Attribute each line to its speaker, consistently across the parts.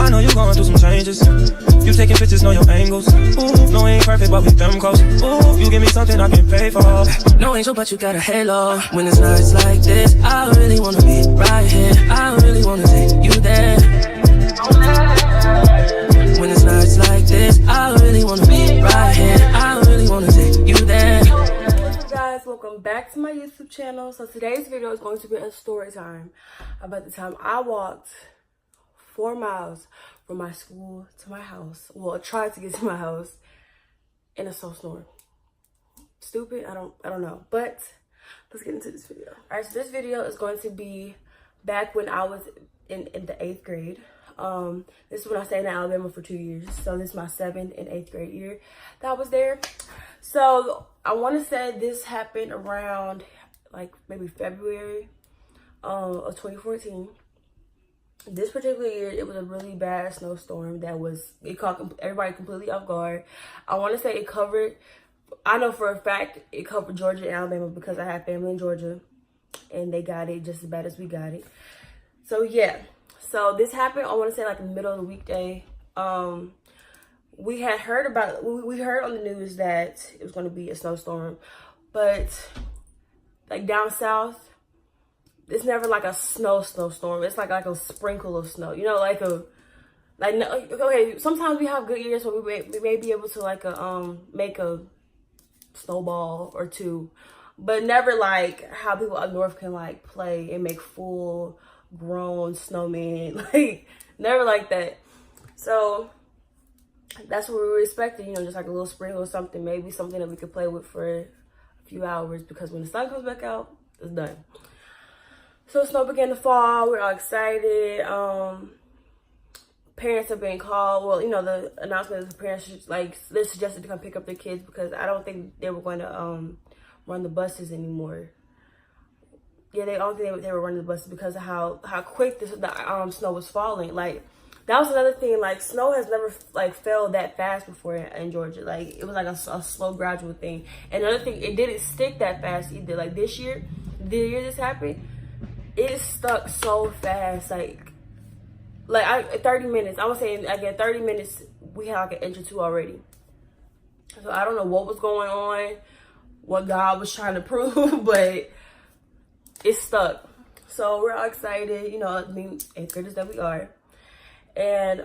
Speaker 1: I know you going through some changes. You taking pictures, know your angles. Ooh, no, ain't perfect, but we them close. Ooh, you give me something I can pay for. No angel, but you got a halo. When it's nights like this, I really wanna be right here. I really wanna take you there. When it's nights like this, I really wanna be right here. I really wanna take you there.
Speaker 2: What's up, guys? Welcome back to my YouTube channel. So today's video is going to be a story time about the time I walked 4 miles from my school to my house. Well, I tried to get to my house in a snowstorm. Stupid? I don't know. But let's get into this video. Alright, so this video is going to be back when I was in the 8th grade. This is when I stayed in Alabama for 2 years. So this is my 7th and 8th grade year that I was there. So I want to say this happened around like maybe February of 2014. This particular year, it was a really bad snowstorm it caught everybody completely off guard. I want to say it covered, I know for a fact it covered Georgia and Alabama because I have family in Georgia and they got it just as bad as we got it. So yeah, so this happened, I want to say like in the middle of the weekday. We had heard about, we heard on the news that it was going to be a snowstorm, but like down south, it's never like a snowstorm. It's like a sprinkle of snow. You know, okay, sometimes we have good years where we may be able to make a snowball or two, but never like how people up north can like play and make full grown snowmen. Like never like that. So that's what we were expecting, you know, just like a little sprinkle or something, maybe something that we could play with for a few hours, because when the sun comes back out, it's done. So snow began to fall. We're all excited. Parents have been called. Well, you know, the announcement is the parents they're suggested to come pick up their kids because I don't think they were going to run the buses anymore. Yeah, I don't think they were running the buses because of how quick the snow was falling. Like that was another thing. Like snow has never fell that fast before in Georgia. Like it was like a slow, gradual thing. And another thing, it didn't stick that fast either. Like the year this happened, it stuck so fast. Like 30 minutes. I was saying like in 30 minutes we had like an inch or two already. So I don't know what was going on, what God was trying to prove, but it stuck. So we're all excited, you know, I mean, 8th graders that we are. And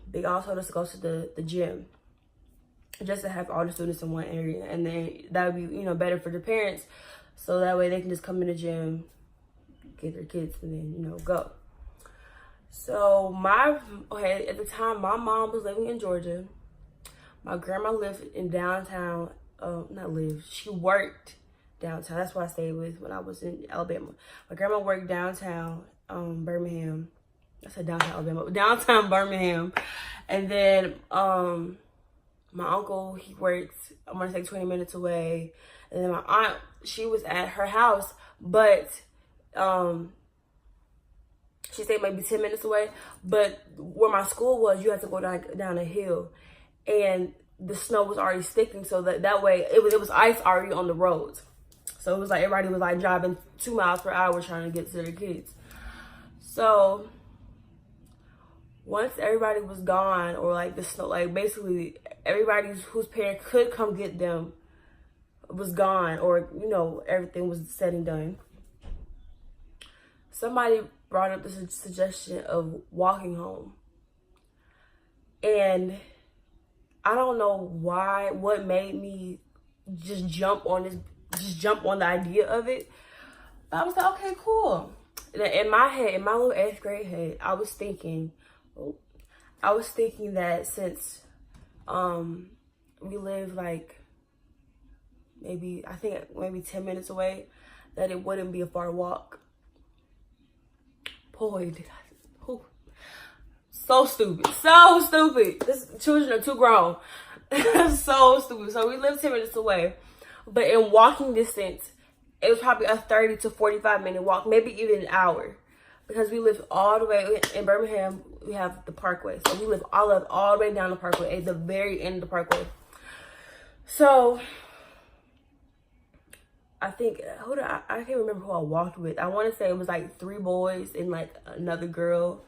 Speaker 2: they all told us to go to the gym just to have all the students in one area, and then that would be, you know, better for the parents, so that way they can just come in the gym, get their kids, and then, you know, go. So at the time my mom was living in Georgia. My grandma lived in downtown, she worked downtown. That's why I stayed with when I was in Alabama. My grandma worked downtown Birmingham. I said downtown Alabama, but downtown Birmingham. And then my uncle, he worked, I want to say 20 minutes away. And then my aunt, she was at her house, but she stayed maybe 10 minutes away. But where my school was, you had to go down a hill, and the snow was already sticking, so that way it was ice already on the roads. So it was like everybody was like driving 2 miles per hour trying to get to their kids. So once everybody was gone, or like the snow, like basically everybody whose parent could come get them was gone, or, you know, everything was said and done, somebody brought up the suggestion of walking home. And I don't know what made me just jump on the idea of it. But I was like, okay, cool. In my head, in my little 8th grade head, I was thinking that since we live like maybe 10 minutes away, that it wouldn't be a far walk. Boy, so stupid. This children are too grown. So stupid. So we live 10 minutes away, but in walking distance, it was probably a 30 to 45 minute walk, maybe even an hour, because we live all the way in Birmingham. We have the Parkway, so we live all the way down the Parkway, at the very end of the Parkway. So I think, I can't remember who I walked with. I want to say it was like 3 boys and like another girl.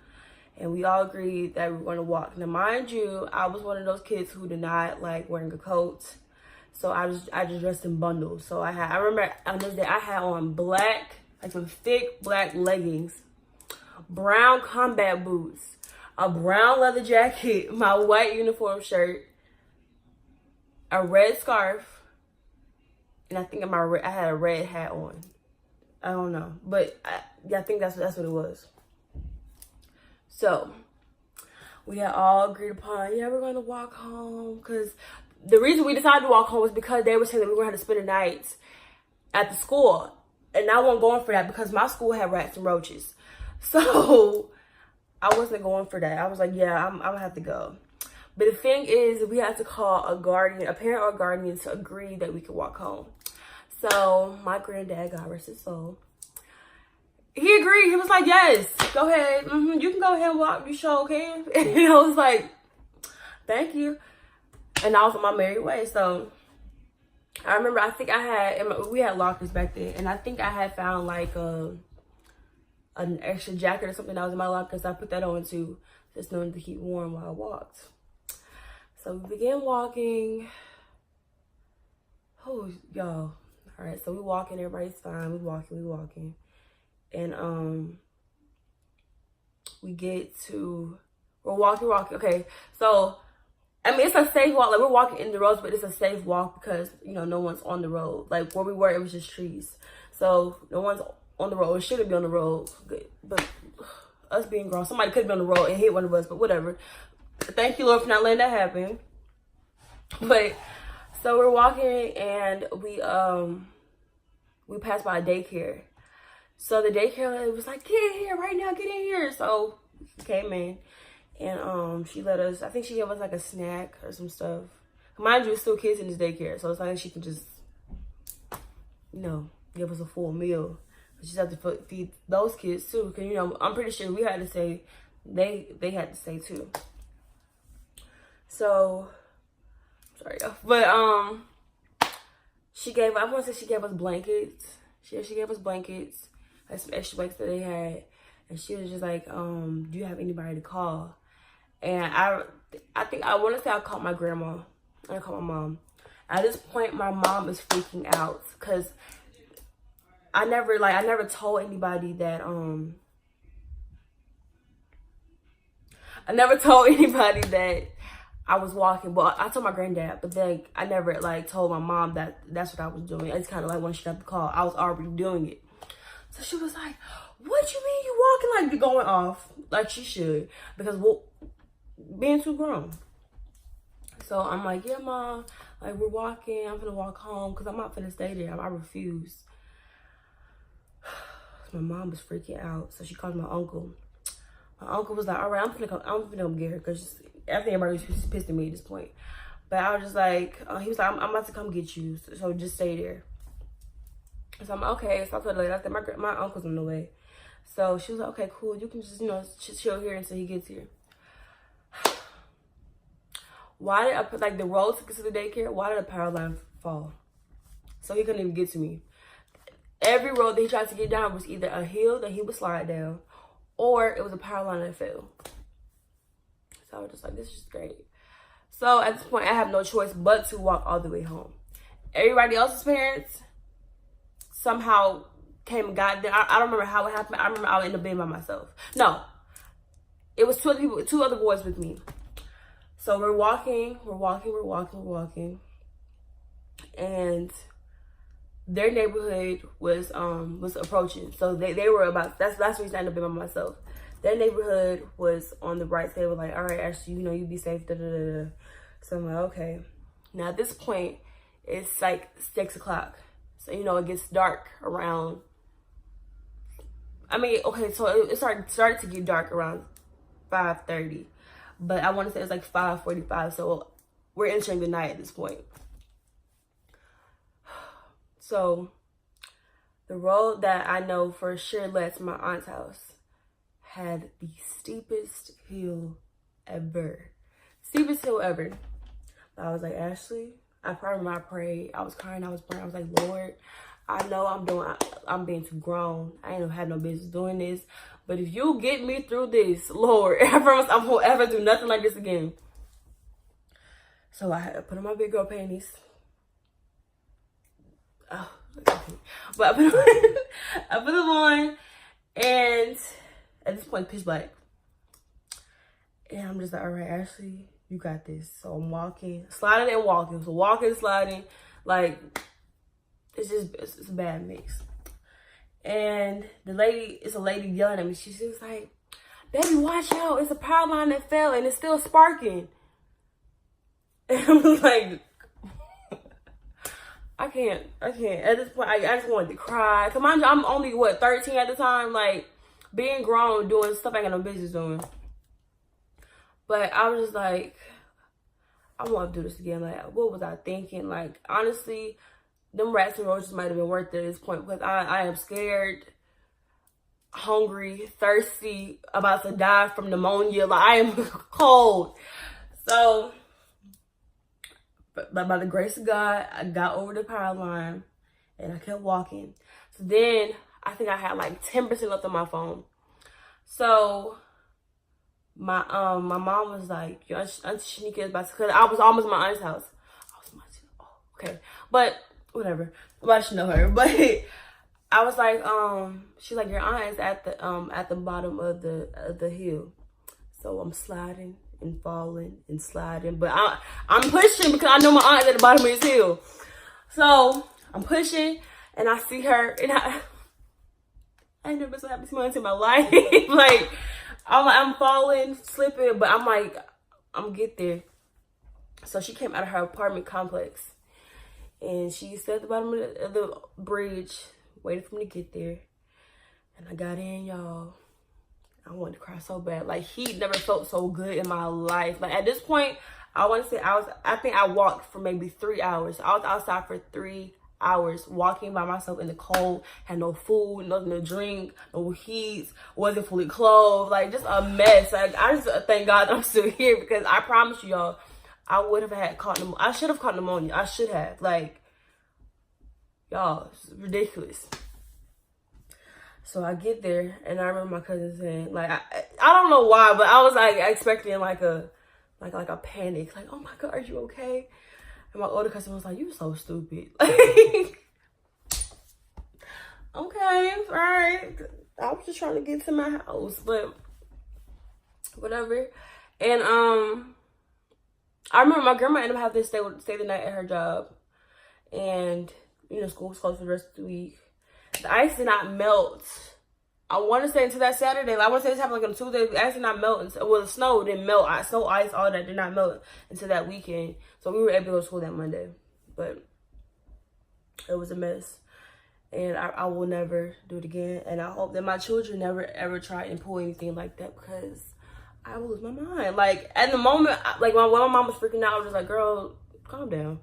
Speaker 2: and we all agreed that we were going to walk. Now, mind you, I was one of those kids who did not like wearing a coat, so I just dressed in bundles. So I remember on this day I had on black, like some thick black leggings, brown combat boots, a brown leather jacket, my white uniform shirt, a red scarf, and I think I had a red hat on. I don't know, but I think that's what it was. So we had all agreed upon, yeah, we're going to walk home, because the reason we decided to walk home was because they were saying that we were going to have to spend the night at the school, and I wasn't going for that because my school had rats and roaches. So I wasn't going for that. I was like, yeah, I'm gonna have to go. But the thing is, we had to call a parent or guardian to agree that we could walk home. So my granddad, God rest his soul, he agreed. He was like, yes, go ahead. You can go ahead and walk. You sure can. And I was like, thank you. And I was on my merry way. So I remember, I think we had lockers back then. And I think I had found like an extra jacket or something that was in my locker. So I put that on too, just knowing to keep warm while I walked. So we began walking. Oh, y'all. All right, so we walking, everybody's fine. We walking. And we're walking. Okay, so I mean, it's a safe walk. Like, we're walking in the roads, but it's a safe walk because, you know, no one's on the road. Like, where we were, it was just trees. So no one's on the road. It shouldn't be on the road. But us being grown, somebody could be on the road and hit one of us, but whatever. Thank you, Lord, for not letting that happen. But so we're walking, and we passed by a daycare. So the daycare was like, get in here right now, get in here. So we came in, and she let us, I think she gave us like a snack or some stuff. Mind you, it's still kids in this daycare, so it's like she can just, you know, give us a full meal. But she had to feed those kids too, because, you know, I'm pretty sure we had to say, they had to say too. So, sorry, but I want to say she gave us blankets. She gave us blankets, like some extra blankets that they had, and she was just like, do you have anybody to call? And I want to say I called my grandma. I called my mom. At this point, my mom is freaking out because I never told anybody that I was walking. But I told my granddad, but then I never like told my mom that that's what I was doing. It's kind of like when she got the call, I was already doing it. So she was like, "What you mean you walking?" Like, going off like she should, because being too grown. So I'm like, "Yeah, Mom, like, we're walking. I'm gonna walk home because I'm not gonna stay there. I refuse." My mom was freaking out, so she called my uncle. My uncle was like, "All right, I'm gonna come get her," because I think everybody was pissed at me at this point. But I was just like, he was like, I'm about to come get you, so just stay there. So I'm like, okay. So I told her later, I said, my uncle's on the way. So she was like, okay, cool. You can just, you know, chill here until he gets here. Why did I put, like, the road to get to the daycare? Why did the power line fall? So he couldn't even get to me. Every road that he tried to get down was either a hill that he would slide down, or it was a power line that fell. So I was just like, this is great. So at this point, I have no choice but to walk all the way home. Everybody else's parents somehow came and got there. I don't remember how it happened. I remember I ended up being by myself. No, it was two other boys with me. So we're walking, and their neighborhood was approaching. So they were about, that's the reason I ended up being by myself. Their neighborhood was on the right. So they were like, all right, Ashley, you know, you be safe, da da da da. So I'm like, okay. Now at this point, it's like 6 o'clock. So, you know, it gets dark around, I mean, okay, so it started to get dark around 5:30. But I want to say it's like 5:45. So we're entering the night at this point. So the road that I know for sure led to my aunt's house had the steepest hill ever. Steepest hill ever. But I was like, Ashley, I prayed. I was crying. I was praying. I was like, Lord, I know I'm being too grown. I ain't have no business doing this. But if you get me through this, Lord, I promise I won't ever do nothing like this again. So I had to put on my big girl panties. Oh, okay. But I put them on, and at this point, pitch black. And I'm just like, all right, Ashley, you got this. So I'm walking, sliding and walking. So walking, sliding, like, it's a bad mix. And it's a lady yelling at me. She's just like, baby, watch out. It's a power line that fell and it's still sparking. And I'm like, I can't. At this point, I just wanted to cry. Cause mind you, I'm only, 13 at the time? Like, being grown, doing stuff I ain't got no business doing. But I was just like, I want to do this again. Like, what was I thinking? Like, honestly, them rats and roaches might have been worth it at this point. Because I am scared, hungry, thirsty, about to die from pneumonia. Like, I am cold. So, but by the grace of God, I got over the power line and I kept walking. So then I think I had like 10% left on my phone. So my mom was like, your Auntie Shanika is about to, cause I was almost at my aunt's house. Okay. But whatever. Nobody should know her. But I was like, she's like, your aunt is at the bottom of the hill. So I'm sliding and falling and sliding, but I'm pushing because I know my aunt is at the bottom of this hill. So I'm pushing and I see her, and I ain't never been so happy to see my auntie in my life. Like I'm falling, slipping, but I'm like, I'm gonna get there. So she came out of her apartment complex and she stood at the bottom of the bridge waiting for me to get there. And I got in, y'all. I wanted to cry so bad. Like, heat never felt so good in my life. Like, at this point, I want to say I think I walked for maybe 3 hours. I was outside for 3 hours walking by myself in the cold, had no food, nothing to drink, no heat, wasn't fully clothed, like just a mess. Like, I just thank God I'm still here, because I promise you, y'all, I would have caught pneumonia. I should have caught pneumonia. I should have. Like, y'all, it's ridiculous. So I get there, and I remember my cousin saying, like, I don't know why, but I was like expecting like a panic, like, oh my God, are you okay? And my older cousin was like, you so stupid. Like, okay, all right. I was just trying to get to my house, but whatever. And I remember my grandma ended up having to stay the night at her job, and you know, school was closed for the rest of the week. The ice did not melt. I want to say until that Saturday. Like, I want to say this happened like on Tuesday. The ice did not melt. Well, the snow didn't melt. Snow, ice, all that did not melt until that weekend. So we were able to go to school that Monday. But it was a mess. And I will never do it again. And I hope that my children never, ever try and pull anything like that, because I will lose my mind. Like, at the moment, like, when my mom was freaking out, I was just like, girl, calm down.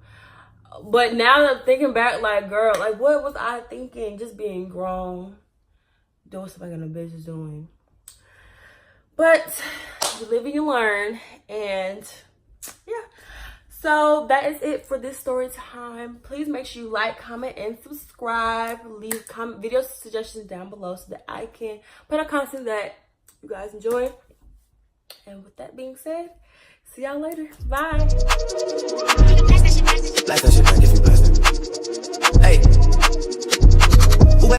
Speaker 2: But now that I'm thinking back, like, girl, like, what was I thinking? Just being grown, doing stuff I got no business doing. But you live and you learn, and yeah. So that is it for this story time. Please make sure you like, comment, and subscribe. Leave video suggestions down below so that I can put out content that you guys enjoy. And with that being said, see y'all later. Bye. Like that shit back if you blessed.